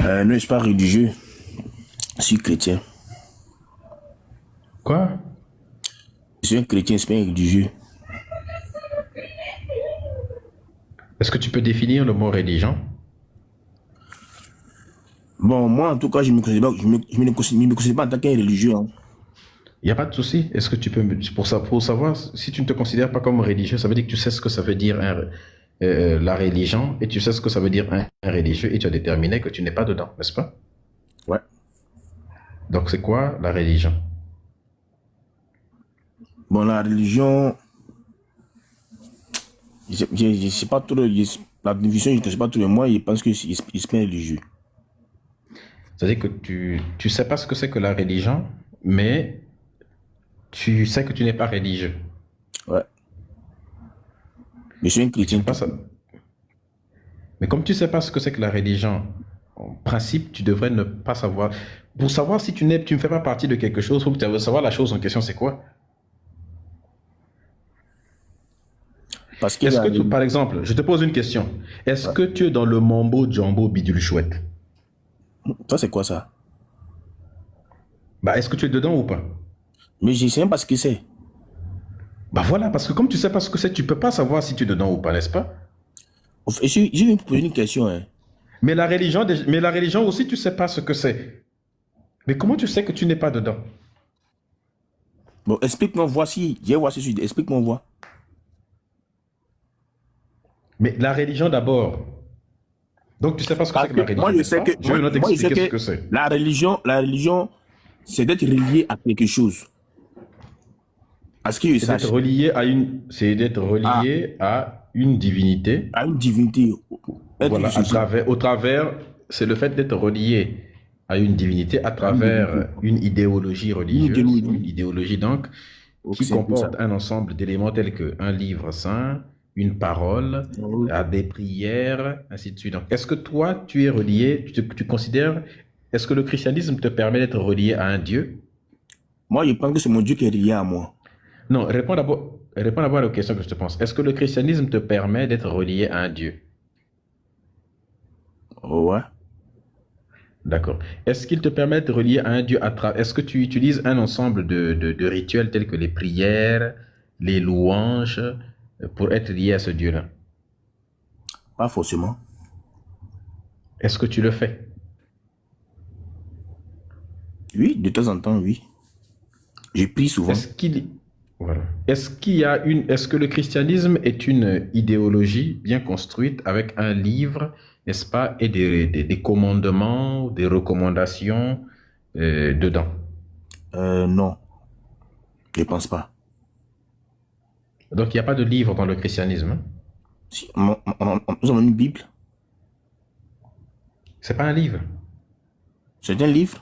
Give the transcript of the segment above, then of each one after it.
Non, je suis pas religieux. Je suis chrétien. Quoi? Je suis un chrétien, je suis pas un religieux. Est-ce que tu peux définir le mot religion? Bon, moi, en tout cas, je me considère pas en tant qu'un religieux, hein. Il n'y a pas de souci. Est-ce que tu peux, pour savoir, si tu ne te considères pas comme religieux, ça veut dire que tu sais ce que ça veut dire la religion et tu sais ce que ça veut dire un religieux et tu as déterminé que tu n'es pas dedans, n'est-ce pas? Ouais. Donc c'est quoi la religion? Bon, la religion, je sais pas trop, la définition, je ne sais pas trop, mais moi, je pense que je suis pas un religieux. C'est-à-dire que tu sais pas ce que c'est que la religion, mais tu sais que tu n'es pas religieux. Ouais. Je suis un Mais tu chrétien sais pas tout ça. court. Mais comme tu sais pas ce que c'est que la religion, en principe, tu devrais ne pas savoir. Pour savoir si tu ne fais pas partie de quelque chose, il faut que tu veux savoir la chose en question, c'est quoi? Parce que Est-ce que par exemple, je te pose une question. Est-ce ouais. que tu es dans le mambo jumbo bidule chouette? Toi, c'est quoi ça? Bah, est-ce que tu es dedans ou pas? Mais je sais même pas ce que c'est. Bah voilà, parce que comme tu sais pas ce que c'est, tu peux pas savoir si tu es dedans ou pas, n'est-ce pas? Je vais me poser une question, hein. Mais la religion aussi, tu sais pas ce que c'est. Mais comment tu sais que tu n'es pas dedans? Bon, explique-moi, voir si j'ai voir ceci. Explique-moi, voir. Mais la religion d'abord. Donc tu sais pas ce que c'est Parce que que la religion, n'est-ce pas? Je vais maintenant moi, je sais t'expliquer ce que que c'est. la religion, c'est d'être relié à quelque chose. À ce que je sache. C'est d'être À, relié à une divinité. à une divinité. Être Voilà, ceci. c'est le fait d'être relié à une divinité à À une divinité. travers une idéologie Une religieuse, idéologie. une idéologie donc Ok, qui c'est un peu ça. comporte un ensemble d'éléments tels que un livre saint, une parole, Oui. à des prières, ainsi de suite. Donc, est-ce que toi, tu es relié, tu considères, est-ce que le christianisme te permet d'être relié à un Dieu? Moi, je pense que c'est mon Dieu qui est relié à moi. Non, réponds d'abord à la question que je te pense. Est-ce que le christianisme te permet d'être relié à un Dieu? Ouais. D'accord. Est-ce qu'il te permet de relier à un Dieu à travers... Est-ce que tu utilises un ensemble de rituels tels que les prières, les louanges, pour être lié à ce Dieu-là? Pas forcément. Est-ce que tu le fais? Oui, de temps en temps, oui. Je prie souvent. Est-ce qu'il... Voilà. Est-ce que le christianisme est une idéologie bien construite avec un livre, n'est-ce pas, et des commandements, des recommandations dedans? Non, je pense pas. Donc, il n'y a pas de livre dans le christianisme, hein? Si, nous avons une Bible. C'est pas un livre. C'est un livre.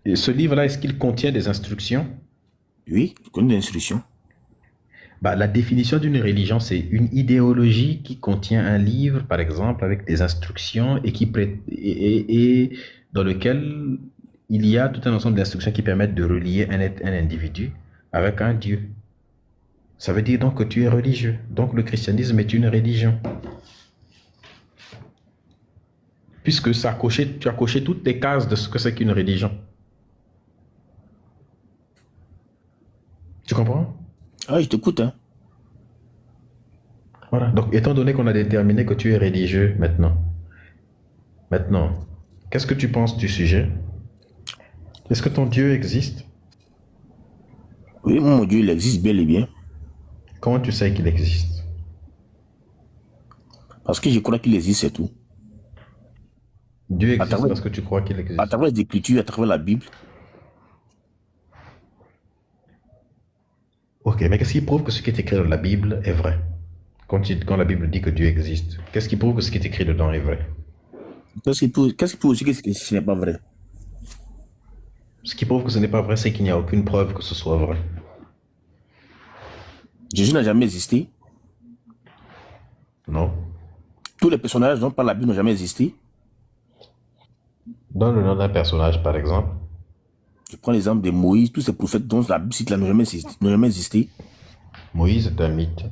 Et ce livre-là, est-ce qu'il contient des instructions? Oui, je connais l'instruction. Bah, la définition d'une religion, c'est une idéologie qui contient un livre, par exemple, avec des instructions et dans lequel il y a tout un ensemble d'instructions qui permettent de relier un individu avec un Dieu. Ça veut dire donc que tu es religieux. Donc le christianisme est une religion. Puisque tu as coché toutes les cases de ce que c'est qu'une religion. Tu comprends? Ah, je t'écoute, hein. Voilà. Donc, étant donné qu'on a déterminé que tu es religieux maintenant, qu'est-ce que tu penses du sujet? Est-ce que ton Dieu existe? Oui, mon Dieu, il existe bel et bien. Comment tu sais qu'il existe? Parce que je crois qu'il existe, c'est tout. Dieu À existe travers, parce que tu crois qu'il à existe. travers les Écritures, à travers la Bible. Ok, mais qu'est-ce qui prouve que ce qui est écrit dans la Bible est vrai? Quand la Bible dit que Dieu existe, qu'est-ce qui prouve que ce qui est écrit dedans est vrai? Qu'est-ce qui peut aussi que ce n'est pas vrai? Ce qui prouve que ce n'est pas vrai, c'est qu'il n'y a aucune preuve que ce soit vrai. Jésus n'a jamais existé. Non? Tous les personnages dont parle la Bible n'ont jamais existé. Donne le nom d'un personnage, par exemple. Je prends l'exemple de Moïse, tous ces prophètes dont la Bible cite là n'ont jamais existé. Moïse est un mythe.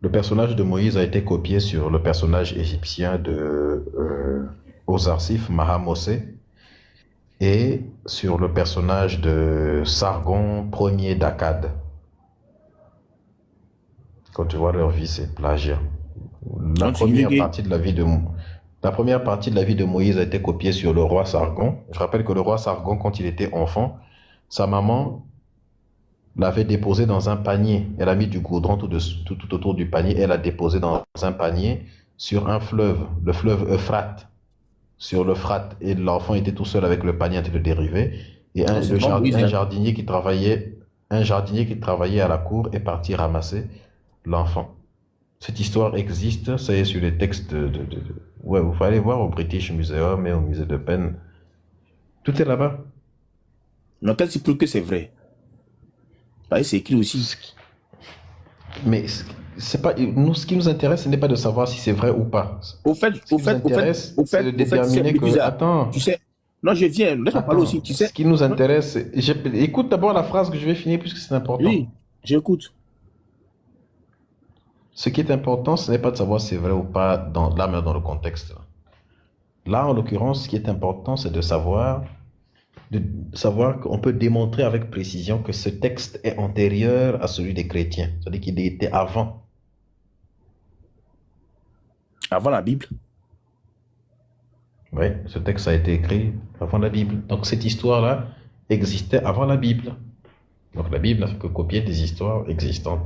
Le personnage de Moïse a été copié sur le personnage égyptien de Osarsif Mahamosé et sur le personnage de Sargon Ier d'Akkad. Quand tu vois leur vie, c'est plagiat. La Donc, tu veux première que... partie de la vie de la première partie de la vie de Moïse a été copiée sur le roi Sargon. Je rappelle que le roi Sargon, quand il était enfant, sa maman l'avait déposé dans un panier. Elle a mis du goudron tout autour du panier. Elle l'a déposé dans un panier sur un fleuve, le fleuve Euphrate, sur l'Euphrate. Et l'enfant était tout seul avec le panier en train de dériver. Et Non, c'est pas Moïse, un hein. jardinier qui travaillait, à la cour est parti ramasser l'enfant. Cette histoire existe, ça y est sur les textes Ouais, vous allez voir au British Museum et au musée de Penn. Tout est là-bas. Non, quand tu prouves que c'est vrai. Bah, c'est écrit aussi. Mais c'est pas, nous, ce qui nous intéresse, ce n'est pas de savoir si c'est vrai ou pas. Au fait, Ce qui nous intéresse, c'est de déterminer que... bizarre. Attends, Tu sais, non, je viens, laisse-moi parler aussi, tu sais. ce qui nous intéresse, écoute d'abord la phrase que je vais finir puisque c'est important. Oui, j'écoute. Ce qui est important, ce n'est pas de savoir si c'est vrai ou pas là, mais dans le contexte. Là, en l'occurrence, ce qui est important, c'est de savoir qu'on peut démontrer avec précision que ce texte est antérieur à celui des chrétiens. C'est-à-dire qu'il était avant. Avant la Bible. Oui, ce texte a été écrit avant la Bible. Donc cette histoire-là existait avant la Bible. Donc la Bible n'a fait que copier des histoires existantes.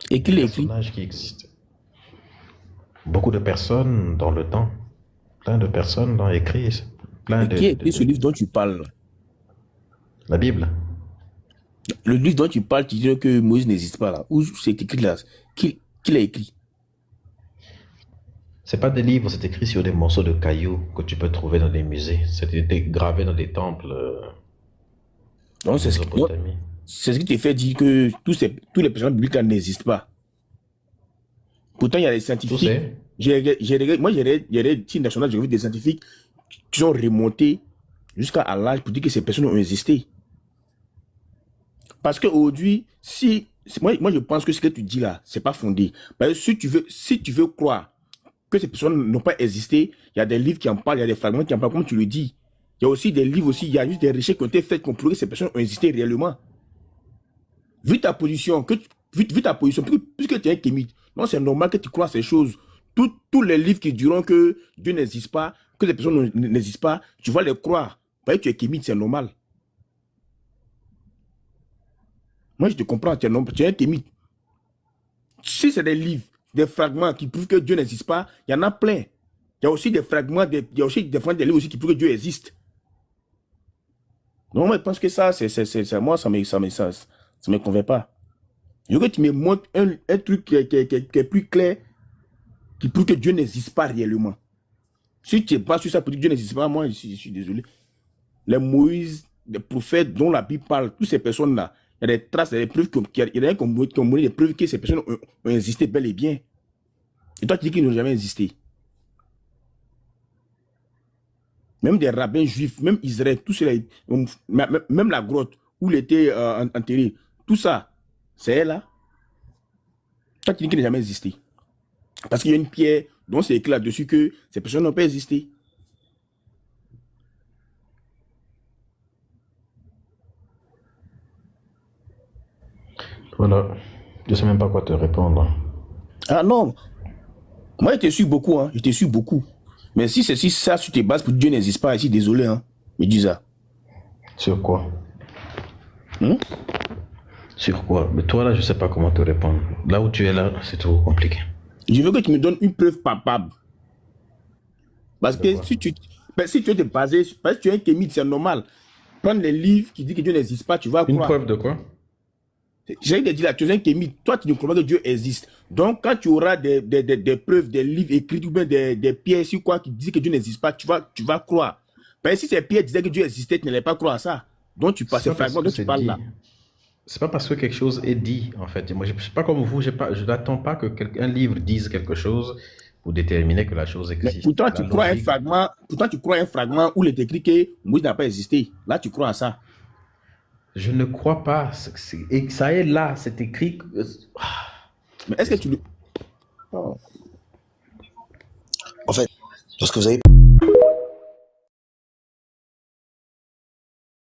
Et qui Des l'a écrit? personnages qui existent. Beaucoup de personnes dans le temps. Plein de personnes l'ont écrit. Plein Qui a écrit ce livre dont tu parles? La Bible. Le livre dont tu parles, tu dis que Moïse n'existe pas là. Où c'est écrit là? Qui l'a écrit? C'est pas des livres, c'est écrit sur des morceaux de cailloux que tu peux trouver dans des musées. C'était gravé dans des temples Non, en c'est ce Mésopotamie. qui te fait dire que tous les personnages bibliques là n'existent pas. Pourtant, il y a des Tout scientifiques. c'est. Moi, j'ai des titres nationaux, j'ai vu des scientifiques qui sont remontés jusqu'à l'âge pour dire que ces personnes ont existé. Parce qu'aujourd'hui, moi, je pense que ce que tu dis là, c'est pas fondé. Parce que si tu veux croire que ces personnes n'ont pas existé, il y a des livres qui en parlent, il y a des fragments qui en parlent, comme tu le dis. Il y a aussi des livres aussi, il y a juste des recherches qui ont été faites pour prouver que ces personnes ont existé réellement. Vu ta position, puisque tu es un kémite, non, c'est normal que tu crois ces choses. Tous les livres qui diront que Dieu n'existe pas, que les personnes n'existent pas, tu vas les croire. Parce que tu es kémite, c'est normal. Moi, je te comprends, tu es un kémite. Si c'est des livres, des fragments qui prouvent que Dieu n'existe pas, il y en a plein. Il y a aussi des fragments, il y a aussi des livres aussi qui prouvent que Dieu existe. Non, moi, je pense que ça, moi, ça me convainc pas. Je veux que tu me montres un truc qui est plus clair, qui prouve que Dieu n'existe pas réellement. Si tu n'es pas sur ça pour dire que Dieu n'existe pas, moi, je suis désolé. Les Moïse, les prophètes dont la Bible parle, toutes ces personnes-là, il y a des traces, il y a des preuves, il y a des qui ont montré des preuves que ces personnes ont existé bel et bien. Et toi, tu dis qu'ils n'ont jamais existé. Même des rabbins juifs, même Israël, tout cela, même la grotte où il était enterré, tout ça, c'est elle là. Toi, tu dis qu'il n'a jamais existé. Parce qu'il y a une pierre dont c'est écrit là-dessus que ces personnes n'ont pas existé. Voilà. Je ne sais même pas quoi te répondre. Ah non, moi je te suis beaucoup, hein. Je te suis beaucoup. Mais si c'est ça sur tes bases pour Dieu n'existe pas, je suis désolé, hein. Mais dis ça. Sur quoi? Sur quoi? Mais toi là, je ne sais pas comment te répondre. Là où tu es là, c'est trop compliqué. Je veux que tu me donnes une preuve palpable. Parce que si tu veux te baser, parce que tu es un kémite, c'est normal. Prendre les livres qui disent que Dieu n'existe pas, tu vas Une croire. preuve de quoi? J'ai dit là, tu es un kémite, toi tu ne crois pas que Dieu existe. Donc quand tu auras des preuves, des livres écrits ou bien des pierres sur quoi qui disent que Dieu n'existe pas, tu vas croire. Mais si ces pierres disaient que Dieu existait, tu n'allais pas croire à ça. Donc tu passes ces fragments dont tu parles là. C'est pas parce que quelque chose est dit, en fait. Moi, je ne suis pas comme vous, je n'attends pas que un livre dise quelque chose pour déterminer que la chose existe. Mais pourtant, tu crois un fragment où il est écrit que Moïse n'a pas existé. Là, tu crois à ça. Je ne crois pas. Et ça est là, c'est écrit. Mais est-ce que Oh. En fait, lorsque vous avez